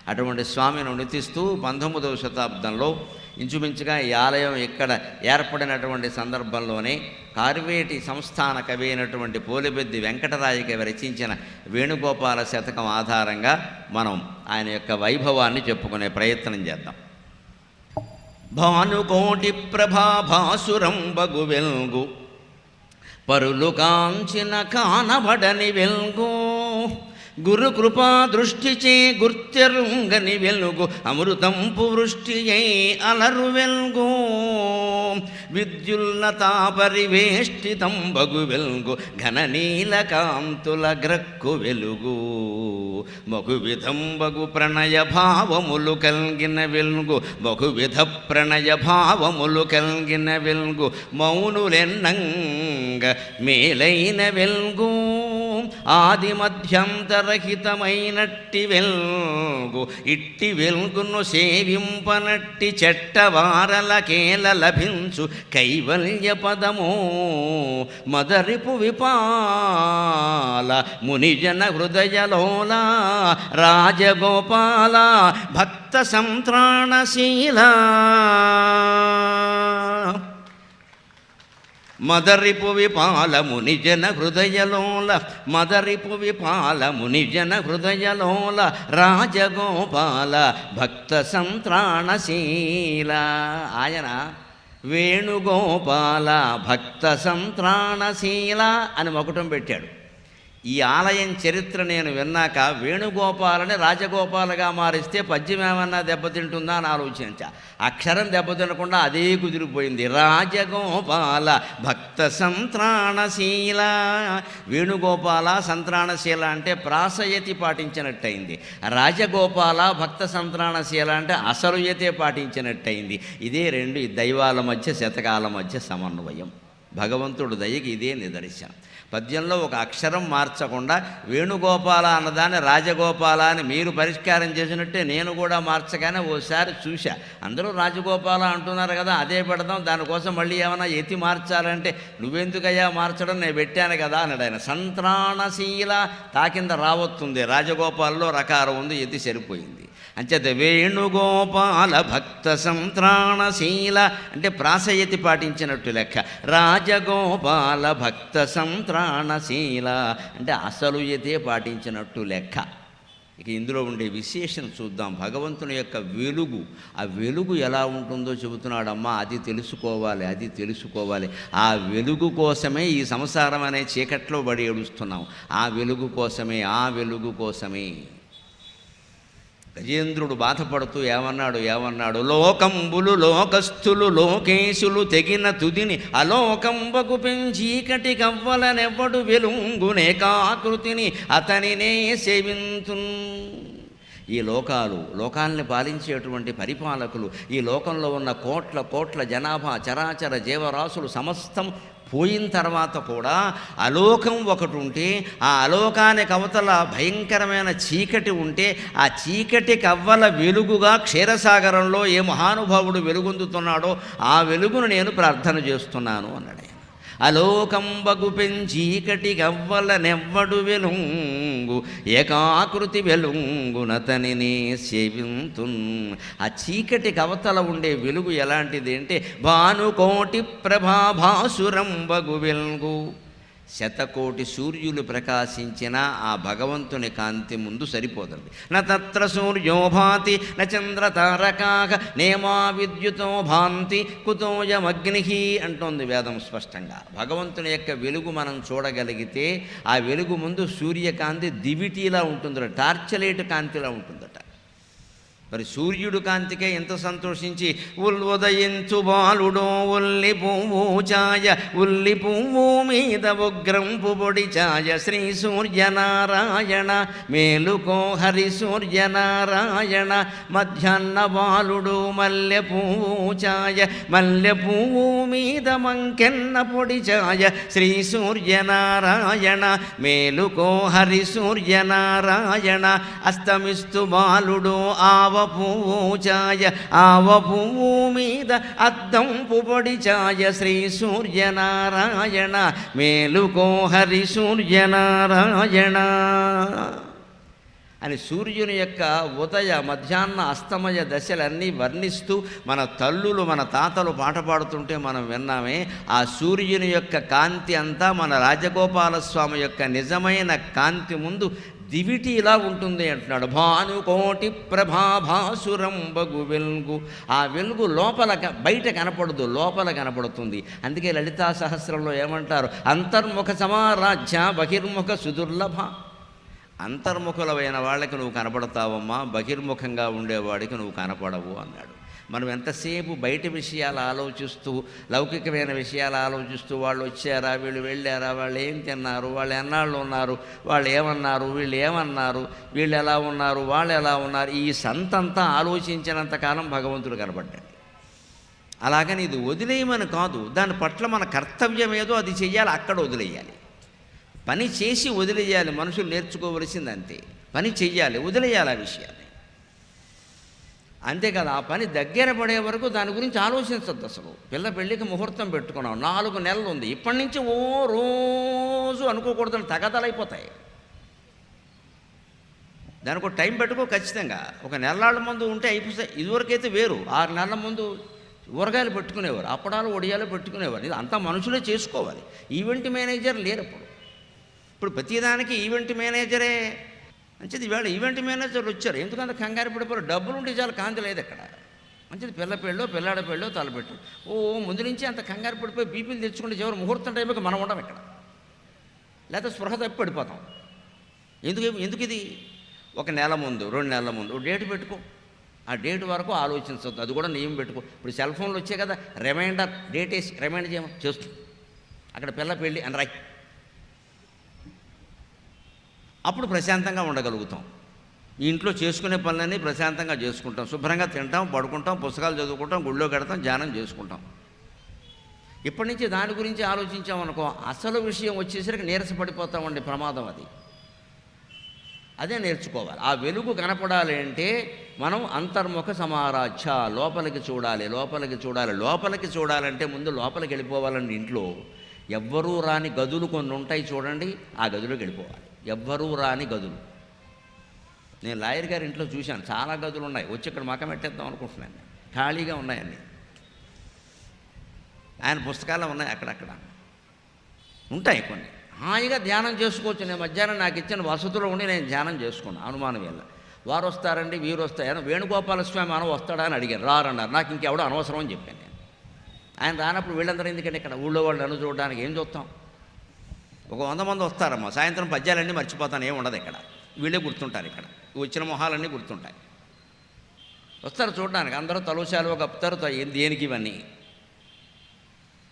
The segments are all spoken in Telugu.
అటువంటి స్వామిని ఉనితిస్తూ 19వ శతాబ్దంలో ఇంచుమించుగా ఈ ఆలయం ఇక్కడ ఏర్పడినటువంటి సందర్భంలోనే కార్వేటి సంస్థాన కవి అయినటువంటి పోలిబెద్ది వెంకటరాయ కవి రచించిన వేణుగోపాల శతకం ఆధారంగా మనం ఆయన యొక్క వైభవాన్ని చెప్పుకునే ప్రయత్నం చేద్దాం. భానుకోటి ప్రభాభాసురంబగు వెల్గు పరులు కాంచిన కానబడని వెల్గు గురుకృపా దృష్టిచే గుర్తెరుంగని వెలుగు అమృతంపు వృష్టియై అలరు వెల్గు విద్యుల్లతా పరివేష్టితంబగు వెల్గు ఘననీలకాంతుల గ్రక్కు వెలుగు బహువిధంబగు ప్రణయ భావములు కల్గిన వెల్గు బహువిధ ప్రణయ భావములు కల్గిన వెల్గు మౌనులెన్నంగ మేలైన వెల్గు ఆది మధ్యంతరహితమైనట్టి వెల్గు ఇట్టి వెల్గును సేవింపనట్టి చెట్టవారలకేల లభించు కైవల్య పదము మదరిపు విపాల మునిజన హృదయలోల రాజగోపాల భక్త సంత్రాణశీల మదరిపు విపాల మునిజన హృదయలోల మదరిపు విపాల మునిజన హృదయలోల రాజగోపాల భక్త సంత్రాణశీల. ఆయన వేణుగోపాల భక్త సంత్రాణశీల అని మొకటం పెట్టాడు. ఈ ఆలయం చరిత్ర నేను విన్నాక వేణుగోపాలని రాజగోపాలగా మారిస్తే పద్యం ఏమన్నా దెబ్బతింటుందా అని ఆలోచించా. అక్షరం దెబ్బతినకుండా అదే కుదిరిపోయింది. రాజగోపాల భక్త సంత్రాణశీల. వేణుగోపాల సంత్రాణశీల అంటే ప్రాసయతి పాటించినట్టయింది. రాజగోపాల భక్త సంత్రాణశీల అంటే అసలు యతే పాటించినట్టయింది. ఇదే రెండు దైవాల మధ్య శతకాల మధ్య సమన్వయం. భగవంతుడు దయకి ఇదే నిదర్శనం. పద్యంలో ఒక అక్షరం మార్చకుండా వేణుగోపాల అన్నదాన్ని రాజగోపాల అని మీరు పరిష్కారం చేసినట్టే నేను కూడా మార్చగానే ఓసారి చూశా. అందరూ రాజగోపాల అంటున్నారు కదా, అదే పెడదాం, దానికోసం మళ్ళీ ఏమైనా ఎతి మార్చాలంటే నువ్వెందుకయ్యా మార్చడం, నేను పెట్టాను కదా అన్నాడు ఆయన. సంత్రాణశీల తాకింద రావస్తుంది, రాజగోపాలలో రకారం ఉంది, ఎతి సరిపోయింది. అంచేత వేణుగోపాల భక్త సంత్రాణశీల అంటే ప్రాసయతి పాటించినట్టు లెక్క. రాజగోపాల భక్త సంత్రాణశీల అంటే అసలు యతే పాటించినట్టు లెక్క. ఇక ఇందులో ఉండే విశేషం చూద్దాం. భగవంతుని యొక్క వెలుగు, ఆ వెలుగు ఎలా ఉంటుందో చెబుతున్నాడమ్మా. అది తెలుసుకోవాలి, అది తెలుసుకోవాలి. ఆ వెలుగు కోసమే ఈ సంసారం అనే చీకట్లో పడి ఏడుస్తున్నాం. ఆ వెలుగు కోసమే, ఆ వెలుగు కోసమే. గజేంద్రుడు బాధపడుతూ ఏమన్నాడు లోకంబులు లోకస్థులు లోకేశులు తెగిన తుదిని అలోకంబకు పెంచీకటి కవ్వలనెవ్వడు వెలుంగునేకాకృతిని అతనినే సేవింతున్. ఈ లోకాల్ని పాలించేటువంటి పరిపాలకులు, ఈ లోకంలో ఉన్న కోట్ల జనాభా చరాచర జీవరాశులు సమస్తం పోయిన తర్వాత కూడా అలోకం ఒకటి ఉంటే, ఆ అలోకానికి అవతల భయంకరమైన చీకటి ఉంటే, ఆ చీకటి కవ్వల వెలుగుగా క్షీరసాగరంలో ఏ మహానుభావుడు వెలుగొందుతున్నాడో ఆ వెలుగును నేను ప్రార్థన చేస్తున్నాను అన్నాడు. అలోకంబగు పెంచీకటి గవ్వలనెవ్వడు వెలుంగు ఏకాకృతి వెలుంగునతనినే సేవింతున్. ఆ చీకటి కవతల ఉండే వెలుగు ఎలాంటిది అంటే భానుకోటి ప్రభాభాసురంబగు వెలుగు. శతకోటి సూర్యులు ప్రకాశించిన ఆ భగవంతుని కాంతి ముందు సరిపోతుంది. నత్ర సూర్యో భాతి న చంద్ర తారకాక నేమా విద్యుతో భాంతి కుతోయమగ్ని అంటోంది వేదం స్పష్టంగా. భగవంతుని యొక్క వెలుగు మనం చూడగలిగితే ఆ వెలుగు ముందు సూర్యకాంతి దివిటీలా ఉంటుందట, టార్చలైట్ కాంతిలా ఉంటుందట. మరి సూర్యుడు కాంతికే ఎంత సంతోషించి ఉదయించు బాలుడో ఉల్లి పువ్వు ఛాయ ఉల్లి పువ్వు మీద ఉగ్రంపు పొడి ఛాయ శ్రీ సూర్యనారాయణ మేలుకో హరి సూర్యనారాయణ. మధ్యాహ్న బాలుడు మల్లె పువ్వు ఛాయ మల్లె పువ్వు మీద మంకెన్న పొడి ఛాయ శ్రీ సూర్యనారాయణ మేలుకో హరి సూర్యనారాయణ. అస్తమిస్తు బాలుడు ఆవ పువ్వు ఛాయ ఆవ పువ్వు మీద అద్దంపు పొడి ఛాయ శ్రీ సూర్యనారాయణ మేలుకో హరి సూర్యనారాయణ. అని సూర్యుని యొక్క ఉదయ మధ్యాహ్న అస్తమయ దశలన్నీ వర్ణిస్తూ మన తల్లులు మన తాతలు పాట పాడుతుంటే మనం విన్నామే. ఆ సూర్యుని యొక్క కాంతి అంతా మన రాజగోపాలస్వామి యొక్క నిజమైన కాంతి ముందు దివిటి ఇలా ఉంటుంది అంటున్నాడు. భానుకోటి ప్రభాభాసురం బగు వెలుగు. ఆ వెలుగు లోపల బయట కనపడదు, లోపల కనపడుతుంది. అందుకే లలితా సహస్రంలో ఏమంటారు, అంతర్ముఖ సమారాధ్య బహిర్ముఖ సుదుర్లభ. అంతర్ముఖులమైన వాళ్ళకి నువ్వు కనపడతావమ్మా, బహిర్ముఖంగా ఉండేవాడికి నువ్వు కనపడవు అన్నాడు. మనం ఎంతసేపు బయట విషయాలు ఆలోచిస్తూ, లౌకికమైన విషయాలు ఆలోచిస్తూ, వాళ్ళు వచ్చారా, వీళ్ళు వెళ్ళారా, వాళ్ళు ఏం తిన్నారు, వాళ్ళు ఎన్నాళ్ళు ఉన్నారు, వాళ్ళు ఏమన్నారు, వీళ్ళు ఏమన్నారు, వీళ్ళు ఎలా ఉన్నారు, వాళ్ళు ఎలా ఉన్నారు, ఈ సంతంతా ఆలోచించినంతకాలం భగవంతుడు కనపడ్డాడు. అలాగని ఇది వదిలేయమని కాదు, దాని పట్ల మన కర్తవ్యం ఏదో అది చెయ్యాలి, అక్కడ వదిలేయాలి. పని చేసి వదిలేయాలి, మనుషులు నేర్చుకోవలసింది అంతే. పని చెయ్యాలి, వదిలేయాలి ఆ విషయాన్ని, అంతేకాదు. ఆ పని దగ్గర పడే వరకు దాని గురించి ఆలోచించద్దు. అసలు పిల్ల పెళ్ళికి ముహూర్తం పెట్టుకున్నాం, 4 నెలలు ఉంది, ఇప్పటి నుంచి ఓ రోజు అనుకోకూడదని తగదలైపోతాయి. దానికి ఒక టైం పెట్టుకో ఖచ్చితంగా. ఒక నెలల ముందు ఉంటే అయిపోతాయి. ఇదివరకైతే వేరు, 6 నెలల ముందు ఊరగాయలు పెట్టుకునేవారు, అప్పడాలు ఒడియాలు పెట్టుకునేవారు. ఇది అంతా మనుషులే చేసుకోవాలి. ఈవెంట్ మేనేజర్ లేరు ఇప్పుడు ప్రతిదానికి ఈవెంట్ మేనేజరే. మంచిది, ఇవాళ ఈవెంట్ మేనేజర్ వచ్చారు, ఎందుకంత కంగారు పడిపోయారు, డబ్బులు ఉంటే చాలా కాంతి లేదు అక్కడ. మంచిది, పిల్ల పెళ్ళో పిల్లాడ పెళ్ళో తలపెట్టు, ముందు నుంచి అంత కంగారు పడిపోయి బీపీలు తెచ్చుకుంటే చివరి ముహూర్తం టైంకి మనం ఉండం ఇక్కడ, లేకపోతే స్పృహ తప్పి పడిపోతాం. ఎందుకు ఇది? 1 నెల ముందు, 2 నెలల ముందు డేట్ పెట్టుకో, ఆ డేట్ వరకు ఆలోచించవద్దు. అది కూడా నియమం పెట్టుకో. ఇప్పుడు సెల్ ఫోన్లు వచ్చాయి కదా, రిమైండర్ డేట్ వేసి రిమైండర్ చేయమని చేస్తుంది. అక్కడ పిల్ల పెళ్ళి అని రాయి, అప్పుడు ప్రశాంతంగా ఉండగలుగుతాం. ఈ ఇంట్లో చేసుకునే పనులన్నీ ప్రశాంతంగా చేసుకుంటాం, శుభ్రంగా తింటాం, పడుకుంటాం, పుస్తకాలు చదువుకుంటాం, గుళ్ళో కడతాం, ధ్యానం చేసుకుంటాం. ఇప్పటి నుంచి దాని గురించి ఆలోచించామనుకో, అసలు విషయం వచ్చేసరికి నీరసపడిపోతామండి, ప్రమాదం అది. అదే నేర్చుకోవాలి. ఆ వెలుగు కనపడాలి అంటే మనం అంతర్ముఖ సమారాధ్య, లోపలికి చూడాలి, లోపలికి చూడాలి. లోపలికి చూడాలంటే ముందు లోపలికి వెళ్ళిపోవాలండి. ఇంట్లో ఎవ్వరూ రాని గదులు కొన్ని ఉంటాయి చూడండి, ఆ గదిలోకి వెళ్ళిపోవాలి. ఎవ్వరూ రాని గదులు. నేను లాయర్ గారి ఇంట్లో చూశాను, చాలా గదులు ఉన్నాయి. వచ్చి ఇక్కడ మకం పెట్టేద్దాం అనుకుంటున్నాను, ఖాళీగా ఉన్నాయన్నీ. ఆయన పుస్తకాలు ఉన్నాయి, అక్కడక్కడ ఉంటాయి కొన్ని. హాయిగా ధ్యానం చేసుకోవచ్చు. నేను మధ్యాహ్నం నాకు ఇచ్చిన వసతులు ఉండి నేను ధ్యానం చేసుకున్నాను. అనుమానం వెళ్ళ వారు వస్తారండి, వీరు వస్తాయని, వేణుగోపాలస్వామి అనవ వస్తాడా అని అడిగాను. రారన్నారు. నాకు ఇంకెవడో అనవసరం అని చెప్పాను నేను. ఆయన రానప్పుడు వీళ్ళందరూ ఎందుకంటే ఇక్కడ ఊళ్ళో వాళ్ళు నన్ను చూడడానికి ఏం చూస్తాం? ఒక 100 మంది వస్తారమ్మా, సాయంత్రం పద్యాలన్నీ మర్చిపోతాను, ఏమి ఉండదు ఇక్కడ. వీళ్ళే గుర్తుంటారు, ఇక్కడ వచ్చిన మొహాలన్నీ గుర్తుంటాయి. వస్తారు చూడడానికి, అందరూ తలోశాలు కప్పుతారు, దేనికి ఇవన్నీ.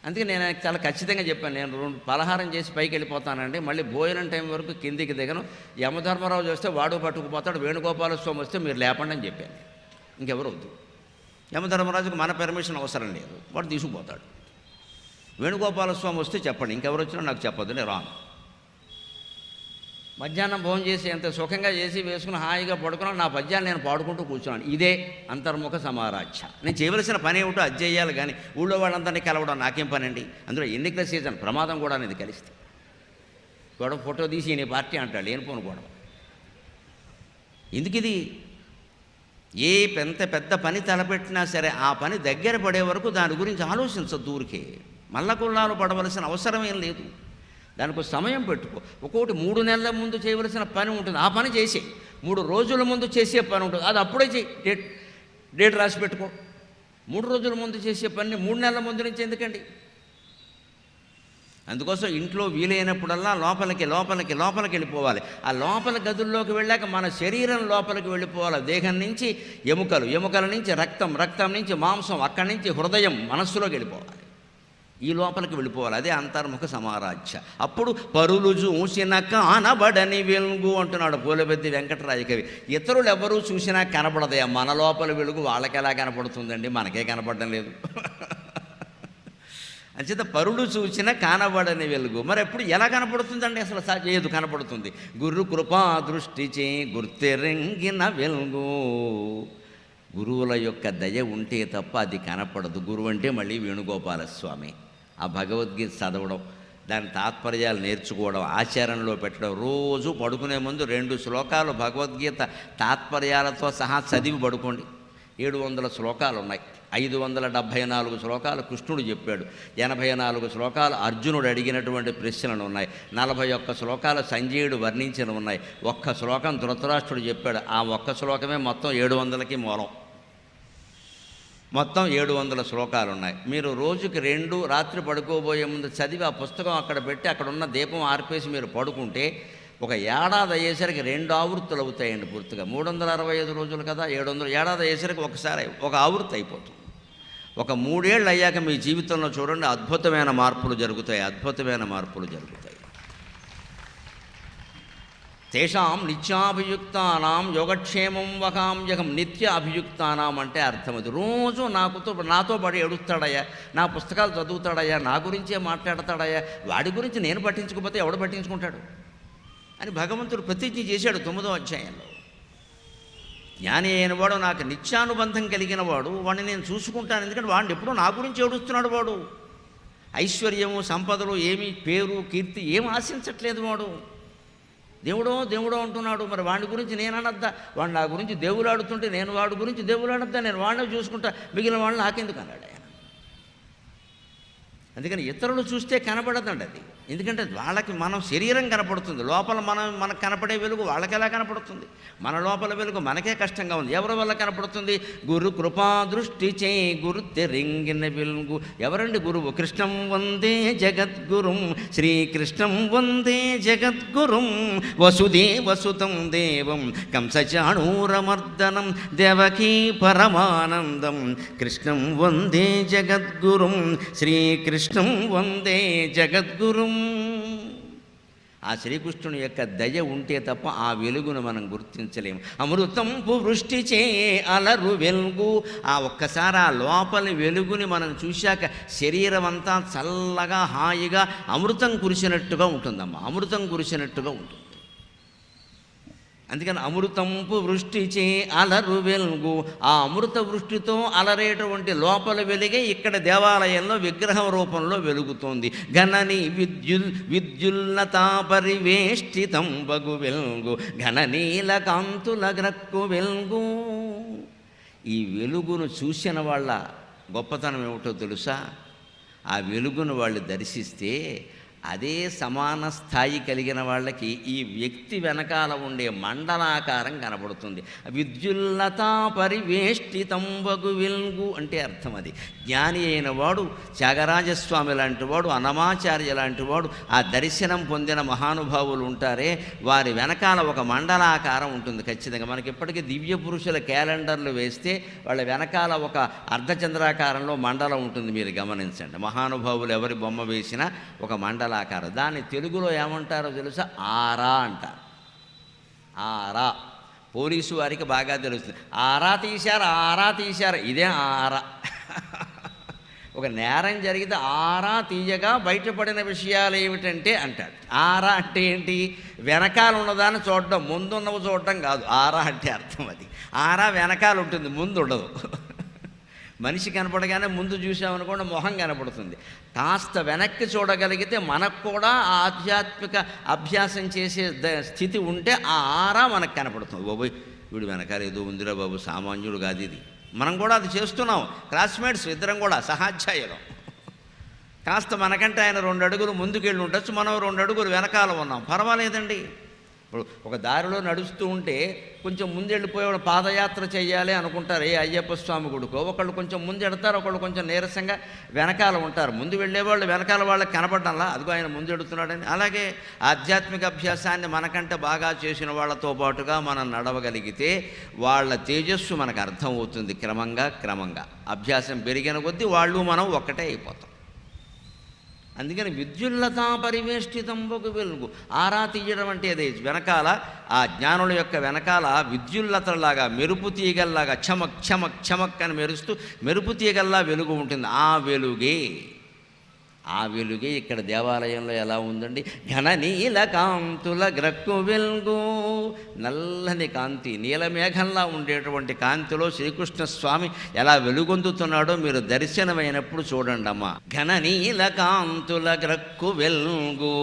అందుకే నేను చాలా ఖచ్చితంగా చెప్పాను, నేను 2 పలహారం చేసి పైకి వెళ్ళిపోతానండి, మళ్ళీ భోజనం టైం వరకు కిందికి దిగను. యమధర్మరావు చేస్తే వాడు పట్టుకుపోతాడు, వేణుగోపాలస్వామి వస్తే మీరు లేపండి అని చెప్పాను. ఇంకెవరు వద్దు. యమధర్మరాజుకు మన పర్మిషన్ అవసరం లేదు, వాడు తీసుకుపోతాడు. వేణుగోపాలస్వామి వస్తే చెప్పండి, ఇంకెవరు వచ్చినా నాకు చెప్పొద్దు, నేను రాను. మధ్యాహ్నం భోజనం చేసి ఎంత సుఖంగా చేసి వేసుకుని హాయిగా పడుకున్నాను, నా పద్యాలు నేను పాడుకుంటూ కూర్చున్నాను. ఇదే అంతర్ముఖ సమారాధ్య. నేను చేయవలసిన పని ఏమిటో అది చేయాలి, కానీ ఊళ్ళో వాళ్ళందరినీ కలవడం నాకేం పని అండి? అందులో ఎన్నికల సీజన్, ప్రమాదం కూడా అనేది కలిస్తే. గొడవ ఫోటో తీసి నీ పార్టీ అంటాడు, లేనిపోను గొడవ. ఎందుకు ఇది? ఏ పెద్ద పని తలపెట్టినా సరే ఆ పని దగ్గర పడే వరకు దాని గురించి ఆలోచించద్దు. ఊరికే మల్లకుల్లాలు పడవలసిన అవసరం ఏం లేదు. దానికి సమయం పెట్టుకో. ఒక్కొక్కటి 3 నెలల ముందు చేయవలసిన పని ఉంటుంది, ఆ పని చేసే. 3 రోజుల ముందు చేసే పని ఉంటుంది, అది అప్పుడే చేయి. డేట్ రాసి పెట్టుకో. 3 రోజుల ముందు చేసే పని 3 నెలల ముందు నుంచి ఎందుకండి? అందుకోసం ఇంట్లో వీలైనప్పుడల్లా లోపలికి వెళ్ళిపోవాలి. ఆ లోపల గదుల్లోకి వెళ్ళాక మన శరీరం లోపలికి వెళ్ళిపోవాలి. దేహం నుంచి ఎముకల నుంచి రక్తం నుంచి మాంసం, అక్కడి నుంచి హృదయం, మనస్సులోకి వెళ్ళిపోవాలి. ఈ లోపలికి వెళ్ళిపోవాలి. అదే అంతర్ముఖ సమారాధ్య. అప్పుడు పరులు చూసిన కానబడని వెలుగు అంటున్నాడు పోలబెద్ది వెంకటరాజ కవి. ఇతరులు ఎవరూ చూసినా కనపడదయా, మన లోపల వెలుగు వాళ్ళకి ఎలా కనపడుతుందండి? మనకే కనపడడం లేదు. అంచేత పరులు చూసిన కానబడని వెలుగు. మరి ఎప్పుడు ఎలా కనపడుతుందండి? అసలు ఏదు కనపడుతుంది? గురు కృపా దృష్టిచే గుర్తెరంగిన వెలుగు. గురువుల యొక్క దయ ఉంటే తప్ప అది కనపడదు. గురువు అంటే మళ్ళీ వేణుగోపాలస్వామి. ఆ భగవద్గీత చదవడం, దాని తాత్పర్యాలు నేర్చుకోవడం, ఆచరణలో పెట్టడం, రోజు పడుకునే ముందు 2 శ్లోకాలు భగవద్గీత తాత్పర్యాలతో సహా చదివి పడుకోండి. 700 శ్లోకాలు ఉన్నాయి. 574 శ్లోకాలు కృష్ణుడు చెప్పాడు, 84 శ్లోకాలు అర్జునుడు అడిగినటువంటి ప్రశ్నలు ఉన్నాయి, 41 శ్లోకాలు సంజయుడు వర్ణించిన ఉన్నాయి, ఒక్క శ్లోకం ధృతరాష్ట్రుడు చెప్పాడు. ఆ ఒక్క శ్లోకమే మొత్తం 700కి మూలం. మొత్తం 700 శ్లోకాలు ఉన్నాయి. మీరు రోజుకి 2 రాత్రి పడుకోబోయే ముందు చదివి ఆ పుస్తకం అక్కడ పెట్టి అక్కడ ఉన్న దీపం ఆర్పేసి మీరు పడుకుంటే ఒక ఏడాది అయ్యేసరికి 2 ఆవృత్తులు అవుతాయండి పూర్తిగా. 365 రోజులు కదా, 700 ఏడాది అయ్యేసరికి ఒకసారి ఒక ఆవృత్తి అయిపోతుంది. ఒక 3 ఏళ్ళు అయ్యాక మీ జీవితంలో చూడండి అద్భుతమైన మార్పులు జరుగుతాయి, అద్భుతమైన మార్పులు జరుగుతాయి. తేషాం నిత్యాభియుక్తానాం యోగక్షేమం వహామ్యహం. నిత్య అభియుక్తానాం అంటే అర్థం అది. రోజు నాతో పడి ఏడుస్తాడయ్యా, నా పుస్తకాలు చదువుతాడయ్యా, నా గురించే మాట్లాడతాడయ్యా, వాడి గురించి నేను పట్టించుకోకపోతే ఎవడు పట్టించుకుంటాడు అని భగవంతుడు ప్రతిజ్ఞ చేశాడు 9వ అధ్యాయంలో. జ్ఞాని అయిన వాడు, నాకు నిత్యానుబంధం కలిగిన వాడు, వాడిని నేను చూసుకుంటాను. ఎందుకంటే వాడిని ఎప్పుడూ నా గురించి ఏడుస్తున్నాడు. వాడు ఐశ్వర్యము సంపదలు ఏమీ, పేరు కీర్తి ఏం ఆశించట్లేదు. వాడు దేవుడో అంటున్నాడు. మరి వాడి గురించి నేను అనద్దా? వాడు నా గురించి దేవులాడుతుంటే నేను వాడి గురించి దేవులాడద్దా? నేను వాడిని చూసుకుంటా, మిగిలిన వాళ్ళు నాకెందుకు అన్నాడు ఆయన. అందుకని ఇతరులు చూస్తే కనపడదండి అది. ఎందుకంటే వాళ్ళకి మనం శరీరం కనపడుతుంది, లోపల మనకు కనపడే వెలుగు వాళ్ళకి ఎలా కనపడుతుంది? మన లోపల వెలుగు మనకే కష్టంగా ఉంది. ఎవరి వల్ల కనపడుతుంది? గురు కృపా దృష్టి చే గురు తెరింగిన వెలుగు. ఎవరండి గురువు? కృష్ణం వందే జగద్గురుం, శ్రీకృష్ణం వందే జగద్గురుం, వసుదేవసుతం దేవం కంసచాణూరమర్దనం దేవకీ పరమానందం. కృష్ణం వందే జగద్గురుం, శ్రీకృష్ణం వందే జగద్గురుం. ఆ శ్రీకృష్ణుని యొక్క దయ ఉంటే తప్ప ఆ వెలుగును మనం గుర్తించలేము. అమృతంపు వృష్టి చే అలరు వెలుగు. ఆ ఒక్కసారి ఆ లోపలి వెలుగుని మనం చూశాక శరీరం అంతా చల్లగా హాయిగా అమృతం కురిసినట్టుగా ఉంటుందమ్మా, అమృతం కురిసినట్టుగా ఉంటుంది. అందుకని అమృతంపు వృష్టి చే అలరు వెలుగు. ఆ అమృత వృష్టితో అలరేటువంటి లోపల వెలుగే ఇక్కడ దేవాలయంలో విగ్రహం రూపంలో వెలుగుతోంది. ఘనని విద్యుల్లతా పరివేష్టితం బగు వెలుగు, ఘననీల కాంతుల గ్రక్కు వెలుగు. ఈ వెలుగును చూసిన వాళ్ళ గొప్పతనం ఏమిటో తెలుసా? ఆ వెలుగును వాళ్ళు దర్శిస్తే అదే సమాన స్థాయి కలిగిన వాళ్ళకి ఈ వ్యక్తి వెనకాల ఉండే మండలాకారం కనబడుతుంది. విద్యుల్లతా పరివేష్టితంబగు వెలుగు అంటే అర్థం అది. జ్ఞాని అయిన వాడు, త్యాగరాజస్వామి లాంటి వాడు, అన్నమాచార్య లాంటి వాడు, ఆ దర్శనం పొందిన మహానుభావులు ఉంటారే, వారి వెనకాల ఒక మండలాకారం ఉంటుంది ఖచ్చితంగా. మనకి ఇప్పటికీ దివ్య పురుషుల క్యాలెండర్లు వేస్తే వాళ్ళ వెనకాల ఒక అర్ధచంద్రాకారంలో మండలం ఉంటుంది. మీరు గమనించండి. మహానుభావులు ఎవరి బొమ్మ వేసినా ఒక మండలాకారం. దాన్ని తెలుగులో ఏమంటారో తెలుసా? ఆరా అంటారు. ఆరా పోలీసు వారికి బాగా తెలుస్తుంది. ఆరా తీశారు ఇదే ఆరా. ఒక నేరం జరిగితే ఆరా తీయగా బయటపడిన విషయాలు ఏమిటంటే అంటాడు. ఆరా అంటే ఏంటి? వెనకాల ఉన్నదాన్ని చూడడం, ముందున్నవి చూడడం కాదు. ఆరా అంటే అర్థం అది. ఆరా వెనకాల ఉంటుంది, ముందు ఉండదు. మనిషి కనపడగానే ముందు చూసామనుకోండి మొహం కనపడుతుంది. కాస్త వెనక్కి చూడగలిగితే మనకు కూడా ఆ ఆధ్యాత్మిక అభ్యాసం చేసే స్థితి ఉంటే ఆ ఆరా మనకు కనపడుతుంది. బాబోయ్ వీడు వెనకాల ఏదో ఉందిరా బాబు, సామాన్యుడు కాదు ఇది. మనం కూడా అది చేస్తున్నాం. క్లాస్మేట్స్ ఇద్దరం కూడా సహాధ్యాయులం. కాస్త మనకంటే ఆయన 2 అడుగులు ముందుకెళ్ళి ఉండొచ్చు, మనం 2 అడుగులు వెనకాల ఉన్నాం, పర్వాలేదండి. ఇప్పుడు ఒక దారిలో నడుస్తూ ఉంటే కొంచెం ముందెళ్ళిపోయేవాడు పాదయాత్ర చేయాలి అనుకుంటారు. ఏ అయ్యప్ప స్వామి గుడికో ఒకళ్ళు కొంచెం ముందెడతారు, ఒకళ్ళు కొంచెం నీరసంగా వెనకాల ఉంటారు. ముందు వెళ్ళేవాళ్ళు వెనకాల వాళ్ళకి కనపడడంలా అదిగో ఆయన ముందెడుతున్నాడని. అలాగే ఆధ్యాత్మిక అభ్యాసాన్ని మనకంటే బాగా చేసిన వాళ్ళతో పాటుగా మనం నడవగలిగితే వాళ్ళ తేజస్సు మనకు అర్థమవుతుంది. క్రమంగా అభ్యాసం పెరిగిన కొద్దీ వాళ్ళు మనం ఒక్కటే అయిపోతాం. అందుకని విద్యుల్లతా పరివేష్టితంబగు వెలుగు. ఆరా తీయడం అంటే అదే. వెనకాల ఆ జ్ఞానుల యొక్క వెనకాల విద్యుల్లతలాగా, మెరుపు తీగల్లాగా చమక్ చమక్ చమక్ అని మెరుస్తూ మెరుపు తీగల్లా వెలుగు ఉంటుంది. ఆ వెలుగే ఆ వెలుగే ఇక్కడ దేవాలయంలో ఎలా ఉందండి. ఘననీల కాంతుల గ్రక్కు వెలుగు, నల్లని కాంతి, నీలమేఘంలా ఉండేటువంటి కాంతిలో శ్రీకృష్ణ స్వామి ఎలా వెలుగొందుతున్నాడో మీరు దర్శనమైనప్పుడు చూడండి అమ్మా. ఘననీల కాంతుల గ్రక్కు వెలుగు.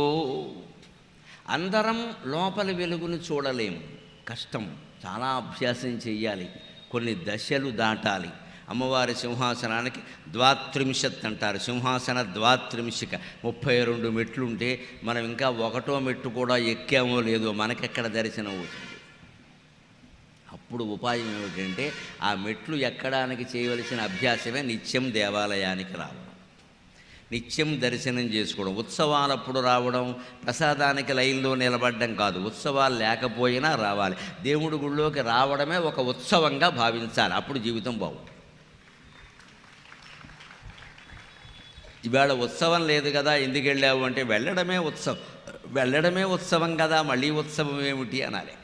అందరం లోపలి వెలుగును చూడలేము, కష్టం, చాలా అభ్యాసం చెయ్యాలి, కొన్ని దశలు దాటాలి. అమ్మవారి సింహాసనానికి ద్వాత్రింశత్ అంటారు, సింహాసన ద్వాత్రింశిక, 32 మెట్లు ఉంటే మనం ఇంకా 1వ మెట్టు కూడా ఎక్కామో లేదో మనకెక్కడ దర్శనం అవుతుంది. అప్పుడు ఉపాయం ఏమిటంటే ఆ మెట్లు ఎక్కడానికి చేయవలసిన అభ్యాసమే నిత్యం దేవాలయానికి రావడం, నిత్యం దర్శనం చేసుకోవడం. ఉత్సవాలప్పుడు రావడం, ప్రసాదానికి లైన్లో నిలబడడం కాదు. ఉత్సవాలు లేకపోయినా రావాలి. దేవుడి గుళ్ళోకి రావడమే ఒక ఉత్సవంగా భావించాలి, అప్పుడు జీవితం బాగుంటుంది. ఇవాళ ఉత్సవం లేదు కదా, ఎందుకు వెళ్ళావు అంటే వెళ్ళడమే ఉత్సవం కదా, మళ్ళీ ఉత్సవం ఏమిటి అనాలి.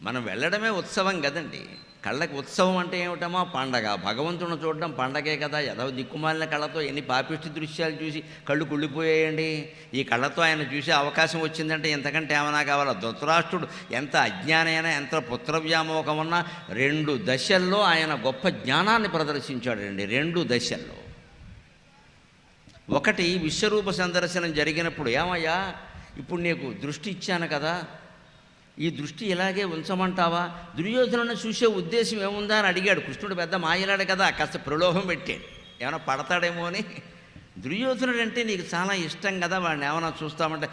మనం వెళ్ళడమే ఉత్సవం కదండి. కళ్ళకి ఉత్సవం అంటే ఏమిటమా, పండగ. భగవంతుని చూడడం పండగే కదా. ఏదో దిక్కుమాలిన కళ్ళతో ఎన్ని పాపిష్టి దృశ్యాలు చూసి కళ్ళు కుళ్ళిపోయాయండి. ఈ కళ్ళతో ఆయన చూసే అవకాశం వచ్చిందంటే ఎంతకంటే ఏమైనా కావాలా. ధృతరాష్ట్రుడు ఎంత అజ్ఞానైనా, ఎంత పుత్రవ్యామోహం ఉన్నా 2 దశల్లో ఆయన గొప్ప జ్ఞానాన్ని ప్రదర్శించాడండి. 2 దశల్లో. ఒకటి, విశ్వరూప సందర్శనం జరిగినప్పుడు, ఏమయ్యా ఇప్పుడు నీకు దృష్టి ఇచ్చాను కదా, ఈ దృష్టి ఇలాగే ఉంచమంటావా, దుర్యోధనుని చూసే ఉద్దేశం ఏముందా అని అడిగాడు. కృష్ణుడు పెద్ద మాయలాడు కదా, కాస్త ప్రలోభం పెట్టాడు, ఏమైనా పడతాడేమో అని. దుర్యోధనుడు అంటే నీకు చాలా ఇష్టం కదా, వాడిని ఏమైనా చూస్తామంటే,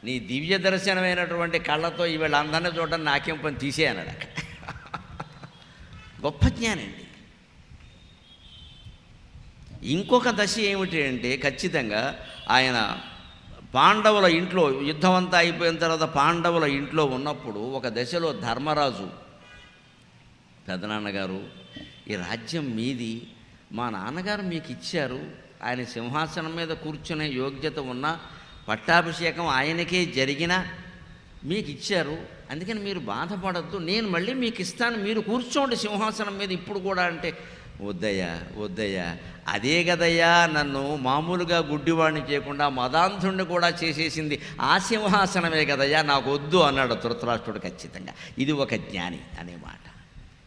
నీ దివ్య దర్శనమైనటువంటి కళ్ళతో ఈవేళ అందరినీ చూడడం నాకేం పని, తీసే అన్నాడు. గొప్ప జ్ఞానండి. ఇంకొక దశ ఏమిటి అంటే, ఖచ్చితంగా ఆయన పాండవుల ఇంట్లో, యుద్ధం అంతా అయిపోయిన తర్వాత పాండవుల ఇంట్లో ఉన్నప్పుడు ఒక దశలో ధర్మరాజు, పెదనాన్నగారు ఈ రాజ్యం మీది, మా నాన్నగారు మీకు ఇచ్చారు, ఆయన సింహాసనం మీద కూర్చునే యోగ్యత ఉన్న, పట్టాభిషేకం ఆయనకే జరిగినా మీకు ఇచ్చారు, అందుకని మీరు బాధపడద్దు, నేను మళ్ళీ మీకు ఇస్తాను, మీరు కూర్చోండి సింహాసనం మీద ఇప్పుడు కూడా అంటే, వద్దయ్యా అదే కదయ్యా నన్ను మామూలుగా గుడ్డివాడిని చేయకుండా మదాంధుణ్ణి కూడా చేసేసింది ఆ సింహాసనమే కదయ్యా, నాకు వద్దు అన్నాడు ధృతరాష్ట్రుడు. ఖచ్చితంగా ఇది ఒక జ్ఞాని అనే మాట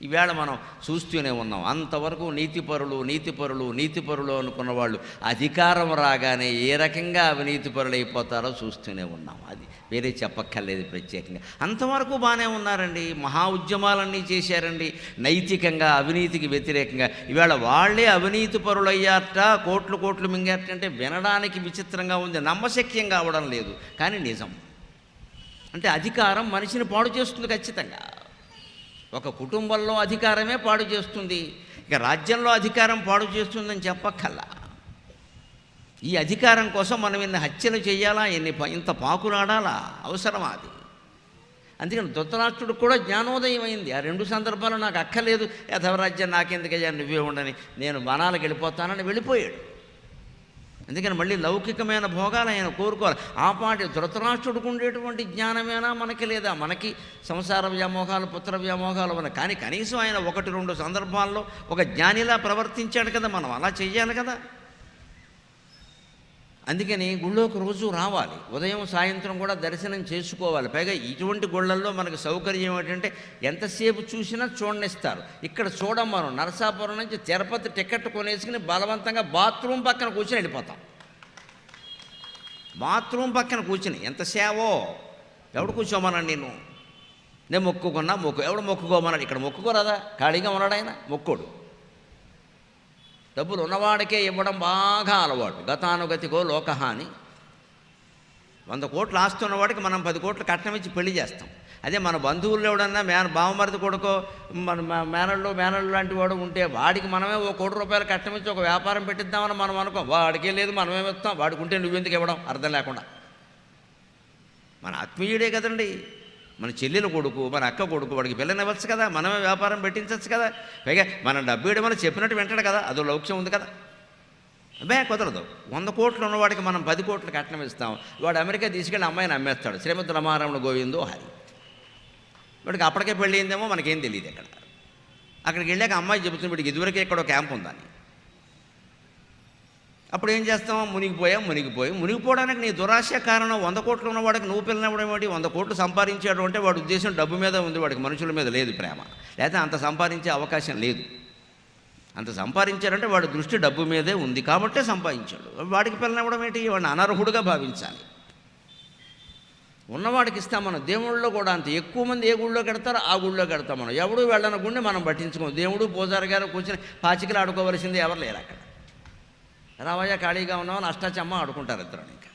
ఈవేళ మనం చూస్తూనే ఉన్నాం. అంతవరకు నీతిపరులు అనుకున్న వాళ్ళు అధికారం రాగానే ఏ రకంగా అవినీతిపరులు అయిపోతారో చూస్తూనే ఉన్నాం. అది వేరే చెప్పక్కర్లేదు ప్రత్యేకంగా. అంతవరకు బాగానే ఉన్నారండి, మహా ఉద్యమాలన్నీ చేశారండి నైతికంగా, అవినీతికి వ్యతిరేకంగా. ఇవాళ వాళ్ళే అవినీతి పరులయ్యారట, కోట్లు మింగారట అంటే వినడానికి విచిత్రంగా ఉంది, నమ్మశక్యం కావడం లేదు, కానీ నిజం. అంటే అధికారం మనిషిని పాడు చేస్తుంది ఖచ్చితంగా. ఒక కుటుంబంలో అధికారమే పాడు చేస్తుంది, ఇక రాజ్యంలో అధికారం పాడు చేస్తుందని చెప్పక్కల్లా. ఈ అధికారం కోసం మనం ఇన్ని హత్యలు చేయాలా, ఇంత పాకులాడాలా, అవసరమా అది? అందుకని ధృతరాష్ట్రుడికి కూడా జ్ఞానోదయం అయింది. ఆ 2 సందర్భాలు నాకు అక్కర్లేదు, యథవరాజ్యం నాకెందుకయ్యా, నువ్వే ఉండని, నేను వనాలకు వెళ్ళిపోతానని వెళ్ళిపోయాడు. అందుకని మళ్ళీ లౌకికమైన భోగాలు ఆయన కోరుకోవాలి. ఆ పాటి ధృతరాష్ట్రుడికి ఉండేటువంటి జ్ఞానమేనా మనకి లేదా? మనకి సంసార వ్యామోహాలు, పుత్ర వ్యామోహాలు ఉన్నాయి, కానీ కనీసం ఆయన 1-2 సందర్భాల్లో ఒక జ్ఞానిలా ప్రవర్తించాడు కదా, మనం అలా చెయ్యాలి కదా. అందుకని గుళ్ళోకి రోజు రావాలి, ఉదయం సాయంత్రం కూడా దర్శనం చేసుకోవాలి. పైగా ఇటువంటి గుళ్ళల్లో మనకు సౌకర్యం ఏంటంటే ఎంతసేపు చూసినా చూడనిస్తారు. ఇక్కడ చూడం, మనం నరసాపురం నుంచి తిరుపతి టికెట్ కొనేసుకుని బలవంతంగా బాత్రూమ్ పక్కన కూర్చొని వెళ్ళిపోతాం. బాత్రూమ్ పక్కన కూర్చుని ఎంత సేవో, ఎవడు కూర్చోమన్నాడు నేను మొక్కుకున్నా, ఎవడు మొక్కుకోమన్నాడు? ఇక్కడ మొక్కుకోరాదా? ఖాళీగా ఉన్నాడు ఆయన, మొక్కోడు. డబ్బులు ఉన్నవాడికే ఇవ్వడం బాగా అలవాటు. గతానుగతికో లోకహాని. 100 కోట్లు ఆస్తున్నవాడికి మనం 10 కోట్లు కట్నం ఇచ్చి పెళ్లి చేస్తాం. అదే మన బంధువులు ఎవడన్నా బావమరిది కొడుకో, మన మేనళ్ళు లాంటి వాడు ఉంటే వాడికి మనమే 1 కోటి రూపాయలు కట్నం ఇచ్చి ఒక వ్యాపారం పెట్టిద్దామని మనం అనుకో, వాడికే లేదు మనమేమి ఇస్తాం, వాడికి ఉంటే నువ్వెందుకు ఇవ్వడం, అర్థం లేకుండా. మన ఆత్మీయుడే కదండి, మన చెల్లెల కొడుకు, మన అక్క కొడుకు, వాడికి పిల్లనివ్వచ్చు కదా, మనమే వ్యాపారం పెట్టించవచ్చు కదా. పైగా మనం డబ్బు ఇవ్వమని చెప్పినట్టు వింటాడు కదా, అదో లౌక్యం ఉంది కదా. కుదరదు. 100 కోట్లు ఉన్నవాడికి మనం 10 కోట్లు కట్నం ఇస్తాం, వాడు అమెరికా తీసుకెళ్ళి అమ్మాయిని అమ్మేస్తాడు, శ్రీమతి రమారమణ గోవిందో హరి. వాడికి అప్పటికే పెళ్ళి అయిందేమో మనకేం తెలియదు. అక్కడికి వెళ్ళాక అమ్మాయి చెబుతుంది, వీడికి ఇదివరకే ఇక్కడ ఒక క్యాంప్ ఉందని. అప్పుడు ఏం చేస్తాం? మునిగిపోవడానికి నీ దురాశ కారణం. 100 కోట్లు ఉన్నవాడికి నువ్వు పిల్లనివ్వడం ఏంటి? 100 కోట్లు సంపాదించాడు అంటే వాడి ఉద్దేశం డబ్బు మీద ఉంది, వాడికి మనుషుల మీద లేదు ప్రేమ, లేకపోతే అంత సంపాదించే అవకాశం లేదు. అంత సంపాదించాడంటే వాడి దృష్టి డబ్బు మీదే ఉంది కాబట్టే సంపాదించాడు. వాడికి పిల్లనివ్వడం ఏంటి? వాడిని అనర్హుడుగా భావించాలి. ఉన్నవాడికి ఇస్తాం మనం. దేవుళ్ళలో కూడా అంత ఎక్కువ మంది ఏ గుళ్ళో కడతారో ఆ గుళ్ళో కడతాం మనం. ఎవడు వెళ్ళని గుండి మనం పట్టించుకోం. దేవుడు పూజారి గారు కూర్చొని పాచికలు ఆడుకోవలసింది ఎవరు లేరు అక్కడ. రావయ్య ఖాళీగా ఉన్నామని అష్టాచమ్మ ఆడుకుంటారు ఇద్దరు. ఇంకా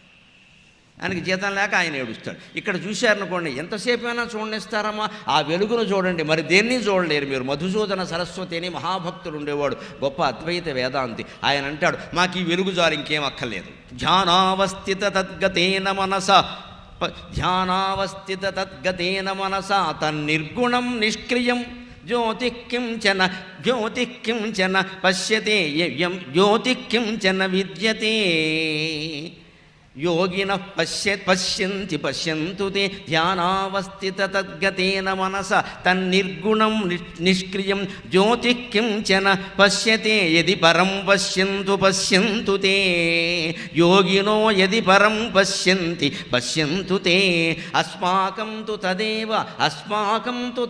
ఆయనకి జీతం లేక ఆయన ఏడుస్తాడు. ఇక్కడ చూశారనుకోండి, ఎంతసేపు అయినా చూడనిస్తారమ్మా? ఆ వెలుగును చూడండి, మరి దేన్ని చూడలేరు మీరు. మధుసూదన సరస్వతి అని మహాభక్తుడు ఉండేవాడు, గొప్ప అద్వైత వేదాంతి. ఆయన అంటాడు, మాకు ఈ వెలుగు జారు ఇంకేం అక్కర్లేదు. ధ్యానావస్థిత తద్గతేన మనసా తన్నిర్గుణం నిష్క్రియం జ్యోతిః కించన పశ్యతే జ్యోతిః కించన విద్యతే యోగినః పశ్యంతు తే ధ్యానావస్థిత తద్గతేన మనస తన్నిర్గుణం నిష్క్రియం జ్యోతిః కించన పశ్యతే యది పరం పశ్యంతు తే యోగినో యది పరం పశ్యంతు తే అస్మాకం తు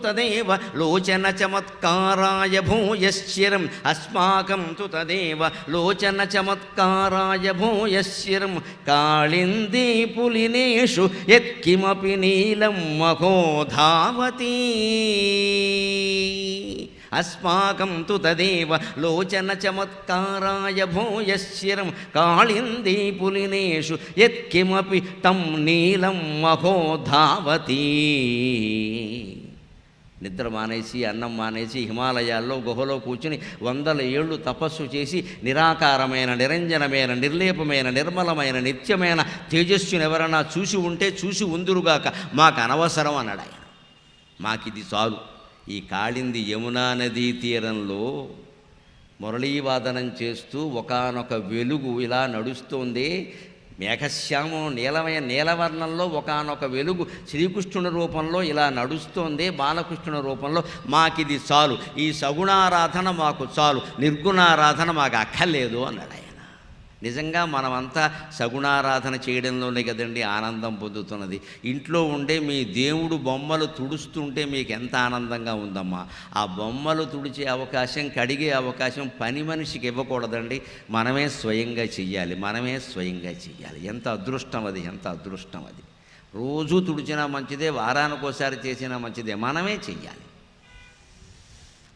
తదేవ లోచన చమత్కారాయ భూయశ్చిరం అస్మాకం తు తదేవ లోచన చమత్కారాయ భూయశ్చిరం కాళిందీ పులినేషు యత్కిమపి నీలం మహో ధావతి అస్మాకం తు తదేవ లోచన చమత్కారాయ భూయశ్చిరం కాళిందీ పులినేషు యత్కిమపి తం నీలం మహో ధావతి. నిద్ర మానేసి అన్నం మానేసి హిమాలయాల్లో గుహలో కూర్చుని 100 ఏళ్ళు తపస్సు చేసి నిరాకారమైన, నిరంజనమైన, నిర్లేపమైన, నిర్మలమైన, నిత్యమైన తేజస్సును ఎవరన్నా చూసి ఉంటే చూసి ఉందురుగాక, మాకు అనవసరం అన్నాడు ఆయన. మాకిది చాలు. ఈ కాళింది యమునా నదీ తీరంలో మురళీవాదనం చేస్తూ ఒకానొక వెలుగు ఇలా నడుస్తోంది. మేఘశ్యామం నీలవర్ణంలో ఒకానొక వెలుగు శ్రీకృష్ణుని రూపంలో ఇలా నడుస్తోంది, బాలకృష్ణుని రూపంలో. మాకిది చాలు, ఈ సగుణారాధన మాకు చాలు, నిర్గుణారాధన మాకు అక్కర్లేదు అన్నాడు ఆయన. నిజంగా మనమంతా సగుణారాధన చేయడంలోనే కదండి ఆనందం పొందుతున్నది. ఇంట్లో ఉండే మీ దేవుడు బొమ్మలు తుడుస్తుంటే మీకు ఎంత ఆనందంగా ఉందమ్మా. ఆ బొమ్మలు తుడిచే అవకాశం, కడిగే అవకాశం పని మనిషికి ఇవ్వకూడదండి. మనమే స్వయంగా చెయ్యాలి. ఎంత అదృష్టం అది, ఎంత అదృష్టం అది. రోజు తుడిచినా మంచిదే, వారానికోసారి చేసినా మంచిదే, మనమే చెయ్యాలి.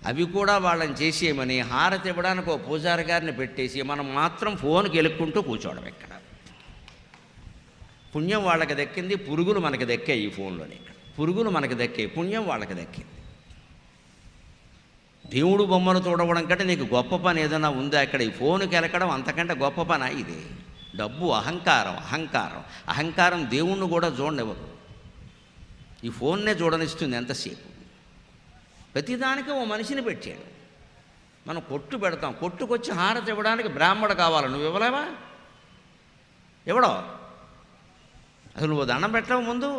అవి కూడా వాళ్ళని చేసేయమని హారతి ఇవ్వడానికి ఓ పూజారి గారిని పెట్టేసి మనం మాత్రం ఫోన్కి ఎలుక్కుంటూ కూర్చోవడం. ఇక్కడ పుణ్యం వాళ్ళకి దక్కింది, పురుగులు మనకి దక్కాయి. ఈ ఫోన్లోనే పురుగులు మనకి దక్కాయి, పుణ్యం వాళ్ళకి దక్కింది. దేవుడు బొమ్మలు చూడవడం కంటే నీకు గొప్ప పని ఏదైనా ఉందా? ఇక్కడ ఈ ఫోన్కి ఎలకడం అంతకంటే గొప్ప పని ఇది. డబ్బు, అహంకారం దేవుణ్ణి కూడా చూడనివ్వదు. ఈ ఫోన్నే చూడనిస్తుంది ఎంతసేపు. ప్రతిదానికి ఓ మనిషిని పెట్టాడు. మనం కొట్టు పెడతాం, కొట్టుకొచ్చి హారతి ఇవ్వడానికి బ్రాహ్మడు కావాలి. నువ్వు ఇవ్వలేవా? ఎవడో అసలు నువ్వు దండం పెట్టవు ముందు.